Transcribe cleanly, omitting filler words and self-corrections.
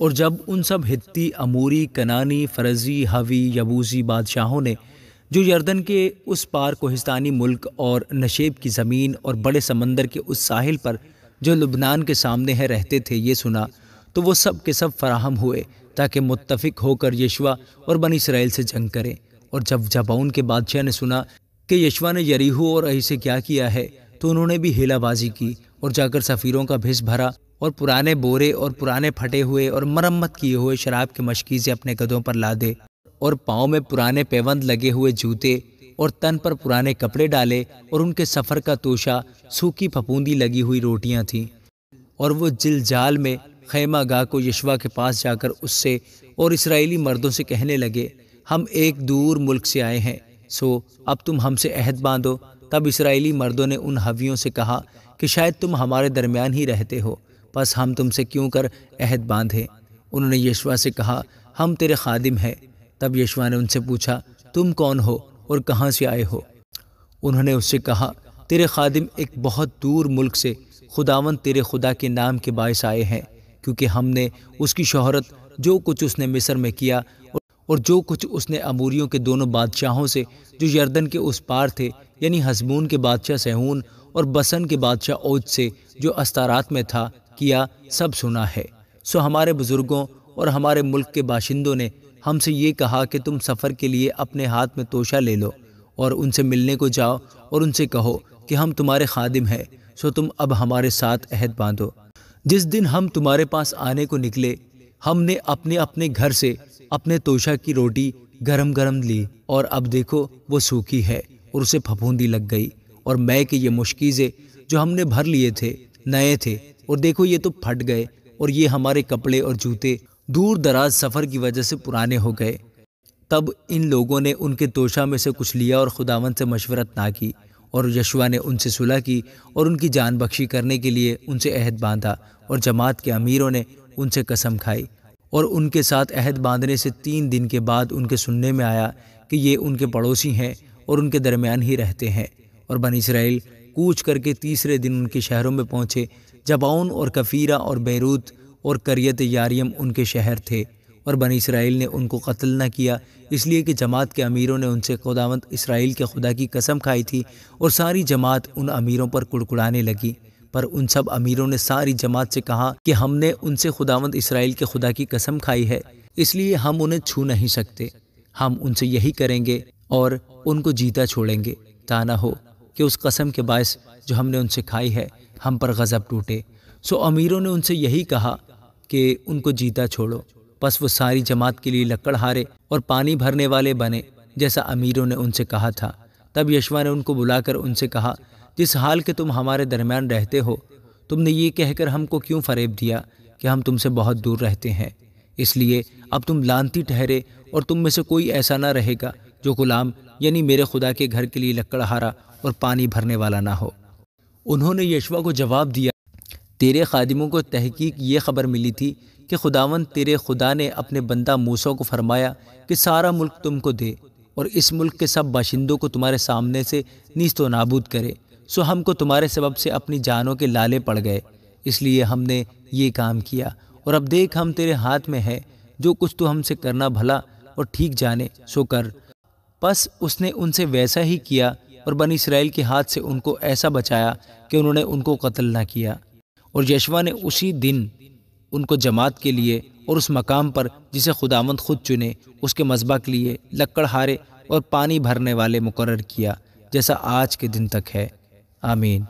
اور جب ان سب ہتی، اموری، کنانی، فرزی، ہوی، یبوسی بادشاہوں نے جو یردن کے اس پار کوہستانی ملک اور نشیب کی زمین اور بڑے سمندر کے اس ساحل پر جو لبنان کے سامنے ہے رہتے تھے یہ سنا، تو وہ سب کے سب فراہم ہوئے تاکہ متفق ہو کر یشوع اور بنی اسرائیل سے جنگ کریں۔ اور جب جبعون کے بادشاہ نے سنا کہ یشوع نے یریحو اور ای سے کیا کیا ہے، تو انہوں نے بھی ہیلا بازی کی اور جا کر سفیروں کا بھس بھرا اور پرانے بورے اور پرانے پھٹے ہوئے اور مرمت کیے ہوئے شراب کے مشکیزے اپنے گدھوں پر لادے، اور پاؤں میں پرانے پیوند لگے ہوئے جوتے اور تن پر پرانے کپڑے ڈالے، اور ان کے سفر کا توشہ سوکھی پھپوندی لگی ہوئی روٹیاں تھیں۔ اور وہ جلجال میں خیمہ گاہ کو یشوع کے پاس جا کر اس سے اور اسرائیلی مردوں سے کہنے لگے، ہم ایک دور ملک سے آئے ہیں، سو اب تم ہم سے عہد باندھو۔ تب اسرائیلی مردوں نے ان حویوں سے کہا کہ شاید تم ہمارے درمیان ہی رہتے ہو، پس ہم تم سے کیوں کر عہد باندھیں؟ انہوں نے یشوع سے کہا، ہم تیرے خادم ہیں۔ تب یشوع نے ان سے پوچھا، تم کون ہو اور کہاں سے آئے ہو؟ انہوں نے اس سے کہا، تیرے خادم ایک بہت دور ملک سے خداوند تیرے خدا کے نام کے باعث آئے ہیں، کیونکہ ہم نے اس کی شہرت، جو کچھ اس نے مصر میں کیا اور جو کچھ اس نے اموریوں کے دونوں بادشاہوں سے جو یردن کے اس پار تھے، یعنی حزبون کے بادشاہ سیہون اور بسن کے بادشاہ اوج سے جو استارات میں تھا کیا، سب سنا ہے۔ سو ہمارے بزرگوں اور ہمارے ملک کے باشندوں نے ہم سے یہ کہا کہ تم سفر کے لیے اپنے ہاتھ میں توشہ لے لو اور ان سے ملنے کو جاؤ اور ان سے کہو کہ ہم تمہارے خادم ہیں، سو تم اب ہمارے ساتھ عہد باندھو۔ جس دن ہم تمہارے پاس آنے کو نکلے، ہم نے اپنے اپنے گھر سے اپنے توشہ کی روٹی گرم گرم لی، اور اب دیکھو وہ سوکھی ہے اور اسے پھپھوندی لگ گئی، اور میں کہ یہ مشکیزے جو ہم نے بھر لیے تھے نئے تھے، اور دیکھو یہ تو پھٹ گئے، اور یہ ہمارے کپڑے اور جوتے دور دراز سفر کی وجہ سے پرانے ہو گئے۔ تب ان لوگوں نے ان کے توشہ میں سے کچھ لیا اور خداوند سے مشورت نہ کی، اور یشوع نے ان سے صلح کی اور ان کی جان بخشی کرنے کے لیے ان سے عہد باندھا، اور جماعت کے امیروں نے ان سے قسم کھائی۔ اور ان کے ساتھ عہد باندھنے سے 3 دن کے بعد ان کے سننے میں آیا کہ یہ ان کے پڑوسی ہیں اور ان کے درمیان ہی رہتے ہیں۔ اور بنی اسرائیل کوچ کر کے تیسرے دن ان کے شہروں میں پہنچے۔ جبعون اور کفیرہ اور بیروت اور کریت یاریم ان کے شہر تھے، اور بنی اسرائیل نے ان کو قتل نہ کیا، اس لیے کہ جماعت کے امیروں نے ان سے خداوند اسرائیل کے خدا کی قسم کھائی تھی، اور ساری جماعت ان امیروں پر کڑکڑانے لگی۔ پر ان سب امیروں نے ساری جماعت سے کہا کہ ہم نے ان سے خداوند اسرائیل کے خدا کی قسم کھائی ہے، اس لیے ہم انہیں چھو نہیں سکتے، ہم ان سے یہی کریں گے اور ان کو جیتا چھوڑیں گے، تا نہ ہو کہ اس قسم کے باعث جو ہم نے ان سے کھائی ہے ہم پر غضب ٹوٹے۔ سو امیروں نے ان سے یہی کہا کہ ان کو جیتا چھوڑو۔ پس وہ ساری جماعت کے لیے لکڑ ہارے اور پانی بھرنے والے بنے، جیسا امیروں نے ان سے کہا تھا۔ تب یشوع نے ان کو بلا کر ان سے کہا، جس حال کے تم ہمارے درمیان رہتے ہو، تم نے یہ کہہ کر ہم کو کیوں فریب دیا کہ ہم تم سے بہت دور رہتے ہیں؟ اس لیے اب تم لعنتی ٹھہرے، اور تم میں سے کوئی ایسا نہ رہے گا جو غلام یعنی میرے خدا کے گھر کے لیے لکڑ ہارا اور پانی بھرنے والا نہ ہو۔ انہوں نے یشوع کو جواب دیا، تیرے خادموں کو تحقیق یہ خبر ملی تھی کہ خداوند تیرے خدا نے اپنے بندہ موسیٰ کو فرمایا کہ سارا ملک تم کو دے اور اس ملک کے سب باشندوں کو تمہارے سامنے سے نیست و نابود کرے، سو ہم کو تمہارے سبب سے اپنی جانوں کے لالے پڑ گئے، اس لیے ہم نے یہ کام کیا، اور اب دیکھ ہم تیرے ہاتھ میں ہے، جو کچھ تو ہم سے کرنا بھلا اور ٹھیک جانے سو کر۔ پس اس نے ان سے ویسا ہی کیا، اور بنی اسرائیل کے ہاتھ سے ان کو ایسا بچایا کہ انہوں نے ان کو قتل نہ کیا۔ اور یشوع نے اسی دن ان کو جماعت کے لیے اور اس مقام پر جسے خداوند خود چنے اس کے مذبح کے لیے لکڑ ہارے اور پانی بھرنے والے مقرر کیا، جیسا آج کے دن تک ہے۔ آمین۔